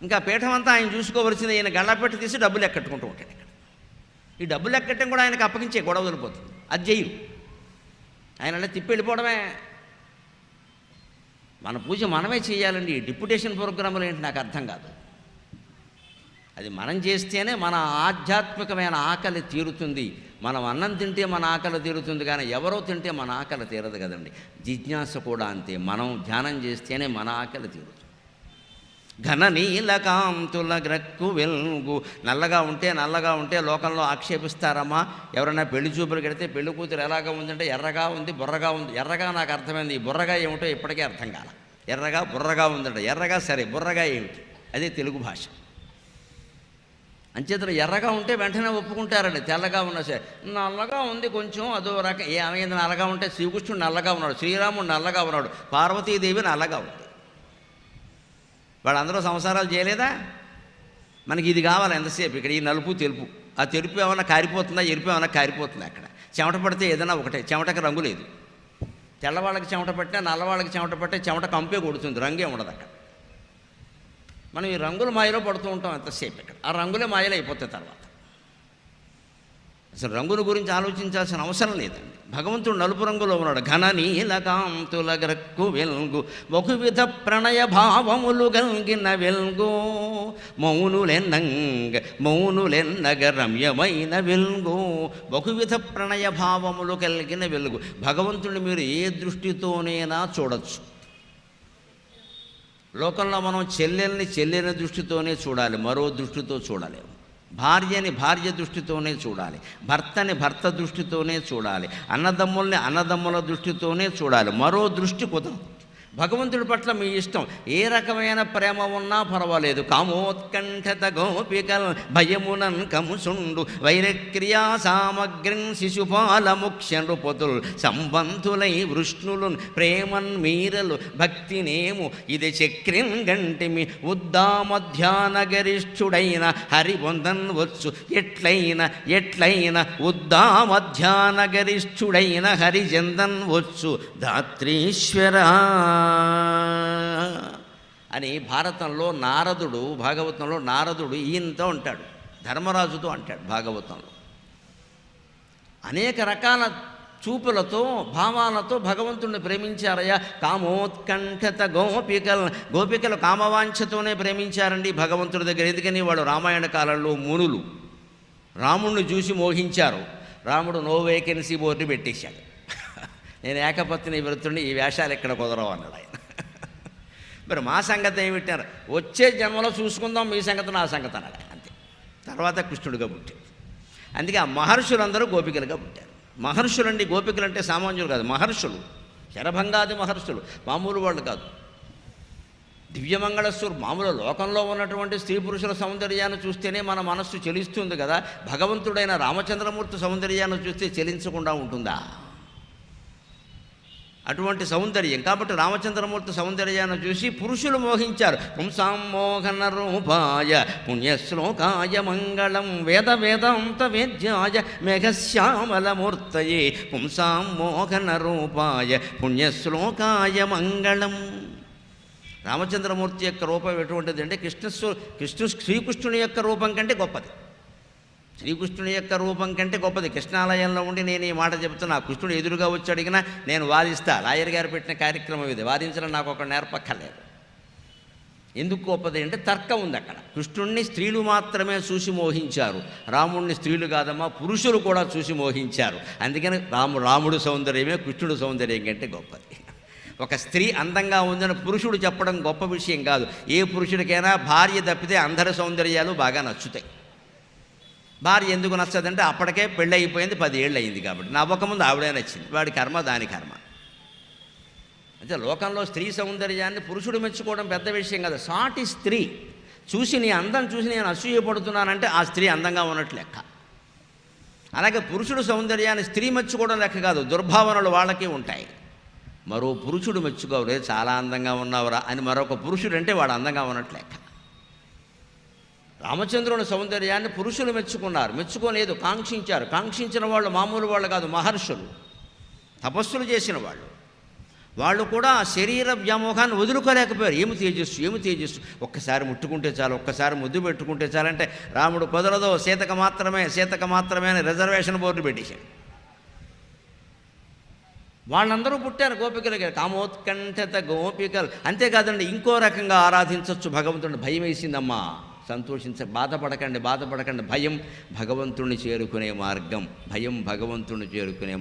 ఇంకా పీఠం అంతా ఆయన చూసుకోవలసింది. ఈయన గళ్ళపెట్టి తీసి డబ్బులు ఎక్కట్టుకుంటూ ఉంటాడు. ఇక్కడ ఈ డబ్బులు ఎక్కట్టడం కూడా ఆయనకు అప్పగించే గొడవ వదిలిపోతుంది. అది చెయ్యు, ఆయన తిప్పి వెళ్ళిపోవడమే. మన పూజ మనమే చేయాలండి. డిప్యుటేషన్ ప్రోగ్రాములు ఏంటి నాకు అర్థం కాదు. అది మనం చేస్తేనే మన ఆధ్యాత్మికమైన ఆకలి తీరుతుంది. మనం అన్నం తింటే మన ఆకలి తీరుతుంది, కానీ ఎవరో తింటే మన ఆకలి తీరదు కదండి. జిజ్ఞాస కూడా అంతే. మనం ధ్యానం చేస్తేనే మన ఆకలి తీరుతుంది. ఘన నీలకాంతుల గ్రక్కు వెలుగు. నల్లగా ఉంటే లోకంలో ఆక్షేపిస్తారమ్మా. ఎవరైనా పెళ్లి చూపులు కడితే పెళ్లి కూతురు ఎలాగా ఉందంటే ఎర్రగా ఉంది, బుర్రగా ఉంది. ఎర్రగా నాకు అర్థమైంది, ఈ బుర్రగా ఏమిటో ఇప్పటికే అర్థం కాల. ఎర్రగా బుర్రగా ఉందంట. ఎర్రగా సరే, బుర్రగా ఏమిటి? అదే తెలుగు భాష. అంచేతను ఎర్రగా ఉంటే వెంటనే ఒప్పుకుంటారండి. తెల్లగా ఉన్నా సరే, నల్లగా ఉంది కొంచెం అదో రకం. ఏమైంది? నల్లగా ఉంటే శ్రీకృష్ణుడు నల్లగా ఉన్నాడు, శ్రీరాముడు నల్లగా ఉన్నాడు, పార్వతీదేవి నల్లగా ఉంది. వాళ్ళందరూ సంసారాలు చేయలేదా? మనకి ఇది కావాలి ఎంతసేపు. ఇక్కడ ఈ నలుపు తెలుపు, ఆ తెలుపు ఏమైనా కారిపోతుందా, ఎరుపు ఏమైనా కారిపోతుందా? అక్కడ చెమట పడితే ఏదైనా ఒకటే, చెమటకి రంగు లేదు. తెల్లవాళ్ళకి చెమట పట్టినా, నల్లవాళ్ళకి చెమట పట్టే చెమట కంపే కొడుతుంది, రంగే ఉండదు అక్కడ. మనం ఈ రంగుల మాయలో పడుతూ ఉంటాం ఎంతసేపు. ఇక్కడ ఆ రంగులే మాయలు అయిపోతాయి తర్వాత. అసలు రంగుల గురించి ఆలోచించాల్సిన అవసరం లేదండి. భగవంతుడు నలుపు రంగులో ఉన్నాడు. ఘన నీలకాంతుల గ్రక్కు వెల్గు బహువిధ ప్రణయ భావములు గల్గిన వెల్గు మౌనులెన్నగ రమ్యమైన వెల్గు బహువిధ ప్రణయ భావములు కలిగిన వెలుగు. భగవంతుడిని మీరు ఏ దృష్టితోనైనా చూడొచ్చు. లోకంలో మనం చెల్లెని దృష్టితోనే చూడాలి, మరో దృష్టితో చూడలేము. భార్యని భార్య దృష్టితోనే చూడాలి, భర్తని భర్త దృష్టితోనే చూడాలి, అన్నదమ్ముల్ని అన్నదమ్ముల దృష్టితోనే చూడాలి, మరో దృష్టి కుదరదు. భగవంతుడి పట్ల మీ ఇష్టం, ఏ రకమైన ప్రేమ ఉన్నా పర్వాలేదు. కామోత్కంఠత గోపికల్ భయమునన్ కముసుండు వైరక్రియా సామగ్రిన్ శిశుపాల ముఖ్య నృపతుల్ సంబంధులై వృష్ణులు ప్రేమన్ మీరలు భక్తినేము ఇది చక్రిన్ గంటిమి ఉద్దామధ్యాన గరిష్ఠుడైన హరిబొందన్ వచ్చు ఎట్లైన ఉద్దామధ్యాన గరిష్ఠుడైన హరిజందన్ వచ్చు ధాత్రీశ్వర అని భారతంలో నారదుడు, భాగవతంలో నారదుడు ఈయనతో అంటాడు, ధర్మరాజుతో అంటాడు. భాగవతంలో అనేక రకాల చూపులతో భావాలతో భగవంతుడిని ప్రేమించారయ్యా. కామోత్కంఠత గోపికలు కామవాంఛతోనే ప్రేమించారండి భగవంతుడి దగ్గర. ఎందుకని వాళ్ళు రామాయణ కాలంలో మునులు రాముణ్ణి చూసి మోహించారు. రాముడు నో వేకెన్సీ బోర్డు పెట్టేశాడు. నేను ఏకపత్ని వృత్తుడిని, ఈ వేషాలు ఎక్కడ కుదరవు అన్నాడు ఆయన. మరి మా సంగతి ఏమి పెట్టారు? వచ్చే జన్మలో చూసుకుందాం, మీ సంగతి నా సంగతి అన్నాడు అంతే. తర్వాత కృష్ణుడిగా పుట్టాడు. అందుకే ఆ మహర్షులందరూ గోపికలుగా పుట్టారు. మహర్షులండి, గోపికలు అంటే సామాన్యులు కాదు, మహర్షులు, శరభంగాది మహర్షులు, మామూలు వాళ్ళు కాదు. దివ్యమంగళస్వరు మామూలు లోకంలో ఉన్నటువంటి స్త్రీ పురుషుల సౌందర్యాన్ని చూస్తేనే మన మనస్సు చెలిస్తుంది కదా. భగవంతుడైన రామచంద్రమూర్తి సౌందర్యాన్ని చూస్తే చెలించకుండా ఉంటుందా? అటువంటి సౌందర్యం. కాబట్టి రామచంద్రమూర్తి సౌందర్యాన్ని చూసి పురుషులు మోహించారు. పుంసాం మోహన రూపాయ పుణ్యశ్లోకాయ మంగళం వేదాంత వేద్యాయ మేఘశ్యామలమూర్తయే పుంసాం మోహన రూపాయ పుణ్యశ్లోకాయ మంగళం. రామచంద్రమూర్తి యొక్క రూపం ఎటువంటిది అంటే శ్రీకృష్ణుని యొక్క రూపం కంటే గొప్పది. శ్రీకృష్ణుని యొక్క రూపం కంటే గొప్పది. కృష్ణాలయంలో ఉండి నేను ఈ మాట చెప్తున్నా, కృష్ణుడు ఎదురుగా వచ్చి అడిగినా నేను వాదిస్తా. లాయర్ గారు పెట్టిన కార్యక్రమం ఇది. వాదించడం నాకు ఒక నేర్పక్కర్లేదు. ఎందుకు గొప్పది అంటే తర్కం ఉంది అక్కడ. కృష్ణుణ్ణి స్త్రీలు మాత్రమే చూసి మోహించారు, రాముణ్ణి స్త్రీలు కాదమ్మా పురుషులు కూడా చూసి మోహించారు. అందుకని రాముడు సౌందర్యమే కృష్ణుడు సౌందర్యం కంటే గొప్పది. ఒక స్త్రీ అందంగా ఉందని పురుషుడు చెప్పడం గొప్ప విషయం కాదు. ఏ పురుషుడికైనా భార్య తప్పితే అందరి సౌందర్యాలు బాగా నచ్చుతాయి. భార్య ఎందుకు నచ్చదంటే అప్పటికే పెళ్ళి అయిపోయింది, 10 ఏళ్ళు అయింది కాబట్టి. నవ్వకముందు ఆవిడే నచ్చింది. వాడి కర్మ దాని కర్మ. అంటే లోకంలో స్త్రీ సౌందర్యాన్ని పురుషుడు మెచ్చుకోవడం పెద్ద విషయం కాదు. సాటి స్త్రీ చూసి నీ అందం చూసి నేను అసూయపడుతున్నానంటే ఆ స్త్రీ అందంగా ఉన్నట్లు లెక్క. అలాగే పురుషుడు సౌందర్యాన్ని స్త్రీ మెచ్చుకోవడం లెక్క కాదు. దుర్భావనలు వాళ్ళకి ఉంటాయి. మరో పురుషుడు మెచ్చుకోవరే చాలా అందంగా ఉన్నావురా అని మరొక పురుషుడు అంటే వాడు అందంగా ఉన్నట్లు లెక్క. రామచంద్రుని సౌందర్యాన్ని పురుషులు మెచ్చుకోలేదు, కాంక్షించారు. కాంక్షించిన వాళ్ళు మామూలు వాళ్ళు కాదు, మహర్షులు, తపస్సులు చేసిన వాళ్ళు కూడా శరీర వ్యామోహాన్ని వదులుకోలేకపోయారు. ఏమి తేజస్సు, ఒక్కసారి ముట్టుకుంటే చాలు, ఒక్కసారి ముద్దు పెట్టుకుంటే చాలంటే రాముడు కుదరదో, సీతక మాత్రమే అని రిజర్వేషన్ బోర్డు పెట్టేశాడు. వాళ్ళందరూ పుట్టారు గోపికలుగా. కామోత్కంఠత గోపికలు. అంతేకాదండి, ఇంకో రకంగా ఆరాధించవచ్చు భగవంతుడిని. భయం వేసిందమ్మా, బాధపడకండి. భయం భగవంతుణ్ణి చేరుకునే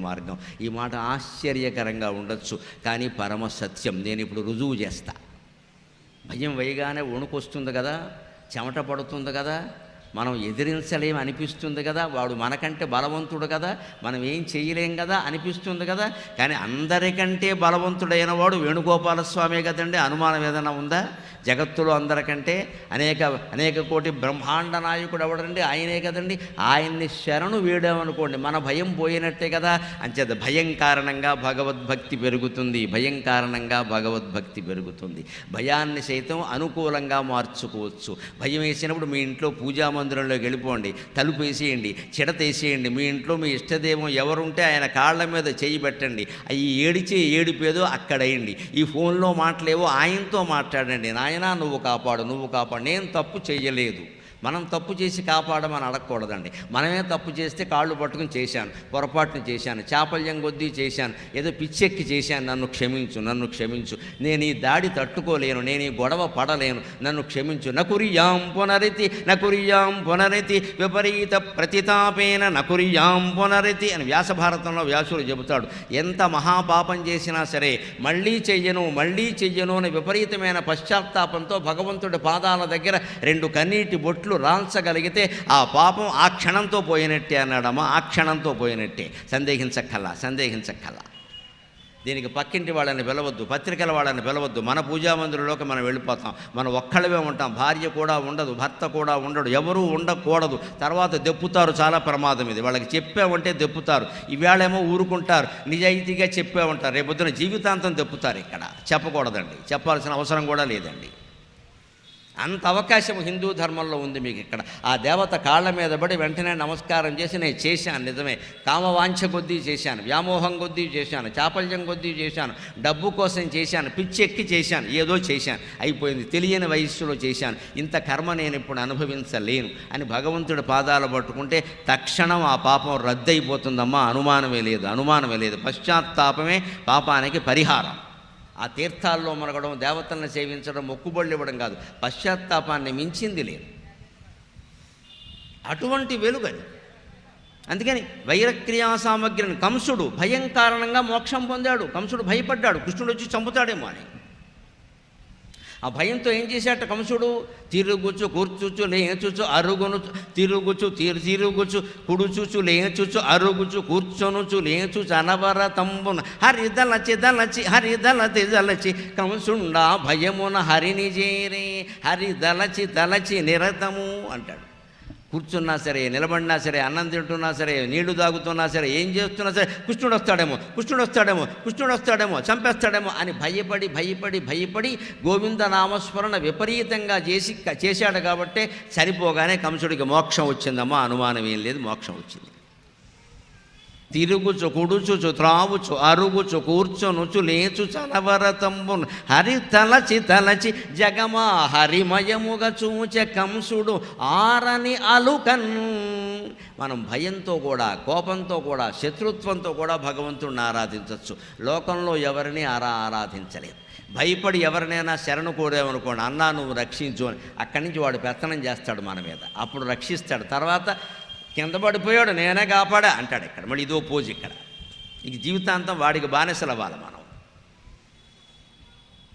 మార్గం. ఈ మాట ఆశ్చర్యకరంగా ఉండొచ్చు, కానీ పరమ సత్యం. నేను ఇప్పుడు రుజువు చేస్తా. భయం వేయగానే వణుకొస్తుంది కదా, చెమట పడుతుంది కదా, మనం ఎదిరించలేం అనిపిస్తుంది కదా, వాడు మనకంటే బలవంతుడు కదా, మనం ఏం చేయలేం కదా అనిపిస్తుంది కదా. కానీ అందరికంటే బలవంతుడైన వాడు వేణుగోపాలస్వామి కదండి. అనుమానం ఏదైనా ఉందా? జగత్తులో అందరికంటే అనేక కోటి బ్రహ్మాండ నాయకుడు ఎవడండి? ఆయనే కదండి. ఆయన్ని శరణు వేడామనుకోండి, మన భయం పోయినట్టే కదా. అంచేత భయం కారణంగా భగవద్భక్తి పెరుగుతుంది. భయాన్ని సైతం అనుకూలంగా మార్చుకోవచ్చు. భయం వేసినప్పుడు మీ ఇంట్లో పూజా మందిరంలోకి వెళ్ళిపోండి, తలుపు వేసేయండి, చిడతేసేయండి. మీ ఇంట్లో మీ ఇష్టదేవం ఎవరుంటే ఆయన కాళ్ళ మీద చేయి పెట్టండి. ఈ ఏడిపేదో అక్కడేయండి. ఈ ఫోన్లో మాటలేవో ఆయనతో మాట్లాడండి. నాయనా నువ్వు కాపాడు, నేను తప్పు చేయలేదు. మనం తప్పు చేసి కాపాడమని అడగకూడదండి. మనమే తప్పు చేస్తే కాళ్ళు పట్టుకుని చేశాను, పొరపాటును చేశాను, చాపల్యం కొద్దీ చేశాను, ఏదో పిచ్చెక్కి చేశాను, నన్ను క్షమించు, నన్ను క్షమించు, నేను ఈ దాడి తట్టుకోలేను, నేను ఈ గొడవ పడలేను, నన్ను క్షమించు. నకురియాం పునరితి విపరీత ప్రతితాపేన నకురియాం పునరితి అని వ్యాసభారతంలో వ్యాసుడు చెబుతాడు. ఎంత మహాపాపం చేసినా సరే మళ్ళీ చెయ్యను అని విపరీతమైన పశ్చాత్తాపంతో భగవంతుడి పాదాల దగ్గర 2 కన్నీటి బొట్లు రాల్చగలిగితే ఆ పాపం ఆ క్షణంతో పోయినట్టే అన్నాడమ్మా. ఆ క్షణంతో పోయినట్టే, సందేహించక్కల్లా. దీనికి పక్కింటి వాళ్ళని పిలవద్దు, పత్రికల వాళ్ళని పిలవద్దు, మన పూజామందిరంలోకి మనం వెళ్ళిపోతాం. మనం ఒక్కళ్ళమే ఉంటాం, భార్య కూడా ఉండదు, భర్త కూడా ఉండడు, ఎవరూ ఉండకూడదు. తర్వాత దెప్పుతారు, చాలా ప్రమాదం ఇది. వాళ్ళకి చెప్పామంటే దెప్పుతారు. ఈవేళేమో ఊరుకుంటారు, నిజాయితీగా చెప్పామంటారు, రేపొద్దున జీవితాంతం దెప్పుతారు. ఇక్కడ చెప్పకూడదండి, చెప్పాల్సిన అవసరం కూడా లేదండి. అంత అవకాశం హిందూ ధర్మంలో ఉంది మీకు. ఇక్కడ ఆ దేవత కాళ్ళ మీద పడి వెంటనే నమస్కారం చేసి నేను చేశాను, నిజమే, కామవాంఛ కొద్దీ చేశాను, వ్యామోహం కొద్దీ చేశాను, చాపల్యం కొద్దీ చేశాను, డబ్బు కోసం చేశాను, పిచ్చెక్కి చేశాను, ఏదో చేశాను, అయిపోయింది, తెలియని వయస్సులో చేశాను, ఇంత కర్మ నేను ఇప్పుడు అనుభవించలేను అని భగవంతుడి పాదాలు పట్టుకుంటే తక్షణం ఆ పాపం రద్దయిపోతుందమ్మా. అనుమానమే లేదు. పశ్చాత్తాపమే పాపానికి పరిహారం. ఆ తీర్థాల్లో మనగడం, దేవతలను సేవించడం, మొక్కుబళ్ళు ఇవ్వడం కాదు, పశ్చాత్తాపాన్ని మించింది లేదు. అటువంటి వెలుగని. అందుకని వైరక్రియా సామగ్రిని కంసుడు భయం కారణంగా మోక్షం పొందాడు. కంసుడు భయపడ్డాడు, కృష్ణుడు వచ్చి చంపుతాడేమో అని. ఆ భయంతో ఏం చేశాట కంసుడు? కూర్చుచు లేచుచు అరుగును, తిరుగుచు కుడుచుచు లేచుచు అరుగుచు కూర్చొనుచు లేచుచు అనవరతంబున హరిదలచి కంసుండా భయమున హరిని చేరే హరిదలచి నిరతము అంటాడు. కూర్చున్నా సరే, నిలబడినా సరే, అన్నం తింటున్నా సరే, నీళ్లు తాగుతున్నా సరే, ఏం చేస్తున్నా సరే కృష్ణుడు వస్తాడేమో చంపేస్తాడేమో అని భయపడి గోవింద నామస్మరణ విపరీతంగా చేశాడు. కాబట్టే చనిపోగానే కంసుడికి మోక్షం వచ్చిందమ్మా. అనుమానం ఏం లేదు, మోక్షం వచ్చింది. తిరుగుచు కుడుచుచు త్రావుచు అరుగుచు కూర్చొనుచు లేచుచు అనవరతంబును హరి తలచి జగమా హరిమయముగా చూచె కంసుడు ఆరని అలుకన్. మనం భయంతో కూడా, కోపంతో కూడా, శత్రుత్వంతో కూడా భగవంతుడిని ఆరాధించవచ్చు. లోకంలో ఎవరిని ఆరాధించలేదు. భయపడి ఎవరినైనా శరణు కోరామనుకోండి, అన్నా నువ్వు రక్షించు అని, అక్కడి నుంచి వాడు పెత్తనం చేస్తాడు మన మీద, అప్పుడు రక్షిస్తాడు. తర్వాత కింద పడిపోయాడు, నేనే కాపాడా అంటాడు. ఇక్కడ మళ్ళీ ఇదో పోజు. ఇక్కడ ఇక జీవితాంతం వాడికి బానిసలు అవ్వాలి మనం.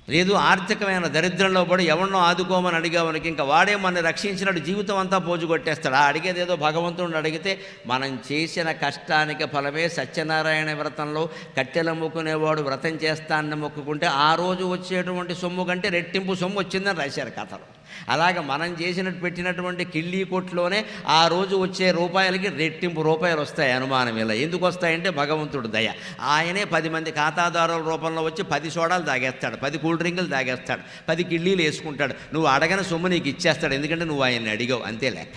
లేదు ఆర్థికమైన దరిద్రంలో పడి ఎవరినో ఆదుకోమని అడిగామనికి ఇంకా వాడే మన రక్షించినట్టు జీవితం అంతా పోజు కొట్టేస్తాడు. ఆ అడిగేదేదో భగవంతుడిని అడిగితే మనం చేసిన కష్టానికి ఫలమే. సత్యనారాయణ వ్రతంలో కట్టెల మొక్కునేవాడు వ్రతం చేస్తానని మొక్కుకుంటే ఆ రోజు వచ్చేటువంటి సొమ్ము కంటే రెట్టింపు సొమ్ము వచ్చిందని రాశారు కథలు. అలాగే మనం చేసినట్టు పెట్టినటువంటి కిళ్ళీ కొట్టులోనే ఆ రోజు వచ్చే రూపాయలకి రెట్టింపు రూపాయలు వస్తాయి. అనుమానం ఇలా. ఎందుకు వస్తాయంటే భగవంతుడు దయ. ఆయనే 10 మంది ఖాతాదారుల రూపంలో వచ్చి 10 సోడాలు తాగేస్తాడు, 10 కూల్ డ్రింకులు తాగేస్తాడు, 10 కిళ్ళీలు వేసుకుంటాడు. నువ్వు అడగని సొమ్ము నీకు ఇచ్చేస్తాడు, ఎందుకంటే నువ్వు ఆయన్ని అడిగావు, అంతే లెక్క.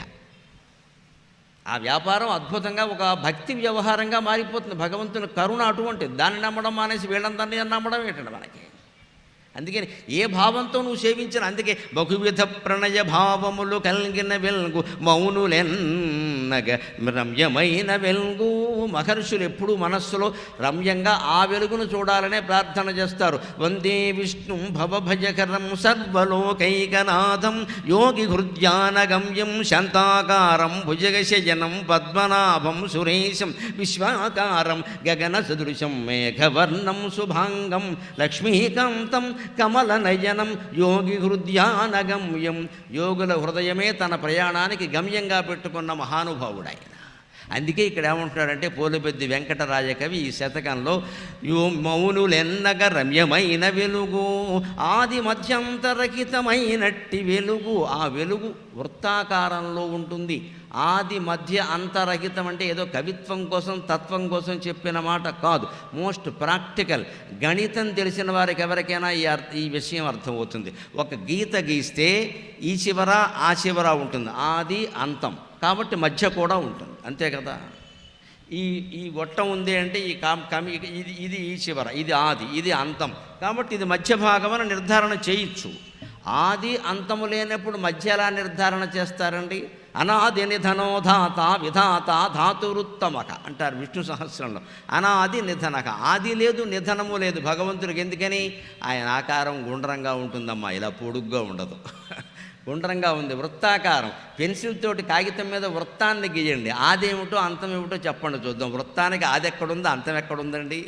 ఆ వ్యాపారం అద్భుతంగా ఒక భక్తి వ్యవహారంగా మారిపోతుంది. భగవంతుని కరుణ అటువంటిది. దాన్ని నమ్మడం మానేసి వీళ్ళందరినీ నమ్మడం ఏంటండి మనకి. అందుకని ఏ భావంతో నువ్వు సేవించిన, అందుకే బహువిధ ప్రణయ భావములు కలిగిన వెలుగు మౌనులెన్నగ రమ్యమైన వెలుగు. మహర్షులు ఎప్పుడూ మనస్సులో రమ్యంగా ఆ వెలుగును చూడాలనే ప్రార్థన చేస్తారు. వందే విష్ణు భవభజకరం సర్వలోకైకనాథం యోగి హృద్యానగమ్యం శాంతాకారం భుజగశయనం పద్మనాభం సురేశం విశ్వాకారం గగన సదృశం మేఘవర్ణం శుభాంగం లక్ష్మీకాంతం కమలనయనం యోగి హృదయానగమ్యం. యోగుల హృదయమే తన ప్రయాణానికి గమ్యంగా పెట్టుకున్న మహానుభావుడు ఆయన. అందుకే ఇక్కడ ఏమంటున్నాడంటే పోలిపెద్ది వెంకటరాయ కవి ఈ శతకంలో మౌనులెన్నగ రమ్యమైన వెలుగు ఆది మధ్యంతరహితమైనట్టి వెలుగు. ఆ వెలుగు వృత్తాకారంలో ఉంటుంది. ఆది మధ్య అంతరహితం అంటే ఏదో కవిత్వం కోసం తత్వం కోసం చెప్పిన మాట కాదు, మోస్ట్ ప్రాక్టికల్. గణితం తెలిసిన వారికి ఎవరికైనా ఈ విషయం అర్థమవుతుంది. ఒక గీత గీస్తే ఈ చివర ఆ చివర ఉంటుంది, ఆది అంతం, కాబట్టి మధ్య కూడా ఉంటుంది, అంతే కదా. ఈ గొట్టం ఉంది అంటే ఈ ఇది ఈ చివర, ఇది ఆది, ఇది అంతం, కాబట్టి ఇది మధ్య భాగం అని నిర్ధారణ చేయొచ్చు. ఆది అంతము లేనప్పుడు మధ్య ఎలా నిర్ధారణ చేస్తారండి? అనాది నిధనో ధాత విధాత ధాతురుత్తమక అంటారు విష్ణు సహస్రంలో. అనాది నిధనక, ఆది లేదు నిధనము లేదు భగవంతుడికి. ఎందుకని? ఆయన ఆకారం గుండ్రంగా ఉంటుందమ్మా, ఇలా పొడుగ్గా ఉండదు. గుండ్రంగా ఉంది, వృత్తాకారం. పెన్సిల్ తోటి కాగితం మీద వృత్తాన్ని గీయండి, ఆదేమిటో అంతం ఏమిటో చెప్పండి చూద్దాం. వృత్తానికి ఆది ఎక్కడుందో అంతం ఎక్కడుందండి?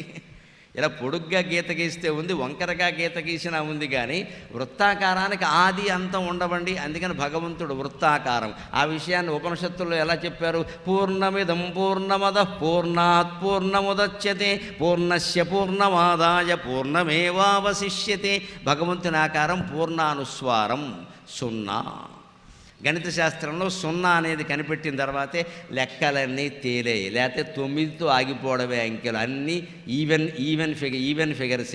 ఇలా పొడుగ్గా గీత గీస్తే ఉంది, వంకరగా గీత గీసినా ఉంది, కానీ వృత్తాకారానికి ఆది అంతం ఉండవండి. అందుకని భగవంతుడు వృత్తాకారం. ఆ విషయాన్ని ఉపనిషత్తుల్లో ఎలా చెప్పారు? పూర్ణమిదం పూర్ణమదః పూర్ణాత్ పూర్ణముదచ్యతే పూర్ణస్య పూర్ణమాదాయ పూర్ణమేవావశిష్యతే. భగవంతుని ఆకారం పూర్ణానుస్వారం, సున్నా. గణిత శాస్త్రంలో సున్నా అనేది కనిపెట్టిన తర్వాతే లెక్కలన్నీ తేలేయి. లేకపోతే 9తో ఆగిపోవడమే అంకెలు. అన్నీ ఈవెన్ ఫిగర్స్,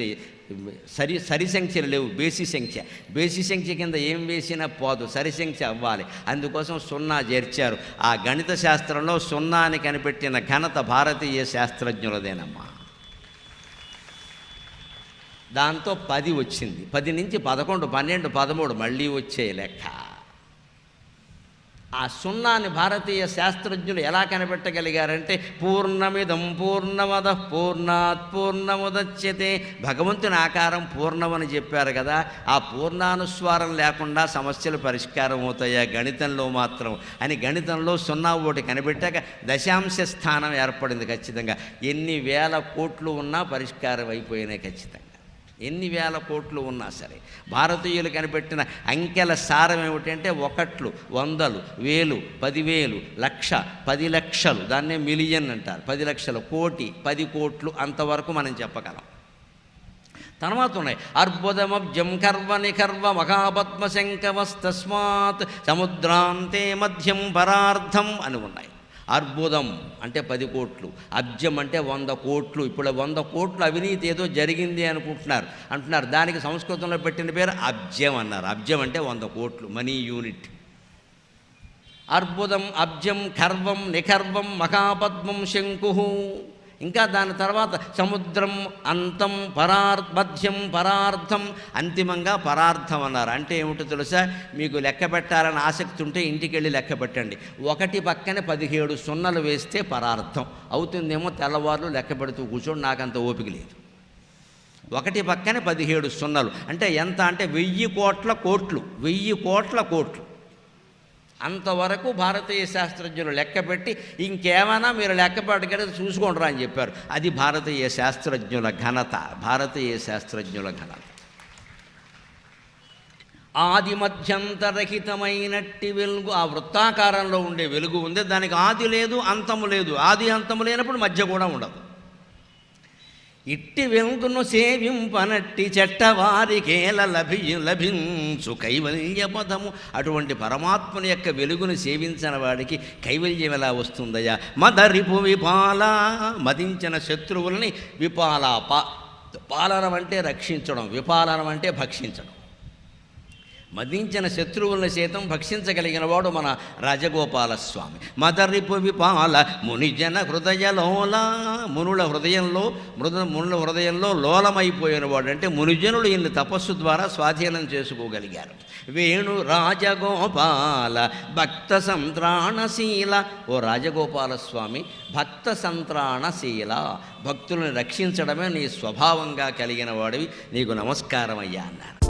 సరి సంఖ్యలు లేవు. బేసి సంఖ్య కింద ఏం వేసినా పోదు, సరి సంఖ్య అవ్వాలి. అందుకోసం సున్నా చేర్చారు. ఆ గణిత శాస్త్రంలో సున్నాని కనిపెట్టిన ఘనత భారతీయ శాస్త్రజ్ఞులదేనమ్మా. దాంతో 10 వచ్చింది. 10 నుంచి 11, 12, 13 మళ్ళీ వచ్చే లెక్క. ఆ సున్నాని భారతీయ శాస్త్రజ్ఞులు ఎలా కనిపెట్టగలిగారంటే పూర్ణమిదం పూర్ణమదః పూర్ణాత్ పూర్ణముదచ్యతే. భగవంతుని ఆకారం పూర్ణమని చెప్పారు కదా, ఆ పూర్ణానుస్వారం లేకుండా సమస్యలు పరిష్కారం అవుతాయా గణితంలో మాత్రం అని గణితంలో 0 కనిపెట్టాక దశాంశ స్థానం ఏర్పడింది. ఖచ్చితంగా ఎన్ని వేల కోట్లు ఉన్నా పరిష్కారం అయిపోయినాయి. ఖచ్చితంగా ఎన్ని వేల కోట్లు ఉన్నా సరే భారతీయులు కనిపెట్టిన అంకెల సారం ఏమిటంటే 1, 100, 1000, 10,000, లక్ష, 10 లక్షలు, దాన్నే మిలియన్ అంటారు. 10 లక్షలు, కోటి, 10 కోట్లు అంతవరకు మనం చెప్పగలం. తర్వాత ఉన్నాయి అర్బుదమబ్జం కర్వ నికర్వ మహాపద్మశంకవస్తస్మాత్ సముద్రాంతే మధ్యం పరార్థం అని ఉన్నాయి. అర్బుదం అంటే 10 కోట్లు, అబ్జం అంటే 100 కోట్లు. ఇప్పుడు 100 కోట్లు అవినీతి ఏదో జరిగింది అంటున్నారు. దానికి సంస్కృతంలో పెట్టిన పేరు అబ్జం అన్నారు. అబ్జం అంటే 100 కోట్లు, మనీ యూనిట్. అర్బుదం, అబ్జం, కర్వం, నికర్వం, మహాపద్మం, శంకు. ఇంకా దాని తర్వాత సముద్రం, అంతం, మధ్యం, పరార్థం, అంతిమంగా పరార్థం అన్నారు. అంటే ఏమిటో తెలుసా? మీకు లెక్క పెట్టాలని ఆసక్తి ఉంటే ఇంటికి వెళ్ళి లెక్క పెట్టండి. 1 పక్కన 17 సున్నలు వేస్తే పరార్థం అవుతుందేమో. తెల్లవారులు లెక్క పెడుతూ కూర్చోండి, నాకంత ఓపిక లేదు. 1 పక్కన 17 సున్నలు అంటే ఎంత అంటే 1000 కోట్ల కోట్లు, 1000 కోట్ల కోట్లు. అంతవరకు భారతీయ శాస్త్రజ్ఞులు లెక్కపెట్టి ఇంకేమైనా మీరు లెక్కపెట్టగలి చూసుకోండిరా అని చెప్పారు. అది భారతీయ శాస్త్రజ్ఞుల ఘనత, భారతీయ శాస్త్రజ్ఞుల ఘనత. ఆది మధ్యంతరహితమైనట్టి వెలుగు, ఆ వృత్తాకారంలో ఉండే వెలుగు ఉంది, దానికి ఆది లేదు అంతము లేదు. ఆది అంతము లేనప్పుడు మధ్య కూడా ఉండదు. ఇట్టి వెలుగును సేవింపనట్టి చెట్టవారికేల లభించు కైవల్య పదము. అటువంటి పరమాత్మని యొక్క వెలుగును సేవించిన వాడికి కైవల్యం ఎలా వస్తుందయ్యా? మదరిపు విపాల, మదించిన శత్రువుల్ని విపాల. పాలనం అంటే రక్షించడం, విపాలనం అంటే భక్షించడం. మదించిన శత్రువులను సైతం భక్షించగలిగిన వాడు మన రాజగోపాలస్వామి. మదరిపు విపాల మునిజన హృదయలోల, మునుల హృదయంలో లోలమైపోయిన వాడు. అంటే మునిజనులు ఇన్ని తపస్సు ద్వారా స్వాధీనం చేసుకోగలిగారు. వేణు రాజగోపాల భక్త సంత్రాణశీల. ఓ రాజగోపాలస్వామి భక్త సంత్రాణశీల, భక్తులను రక్షించడమే నీ స్వభావంగా కలిగిన వాడివి, నీకు నమస్కారం అయ్యా అన్నారు.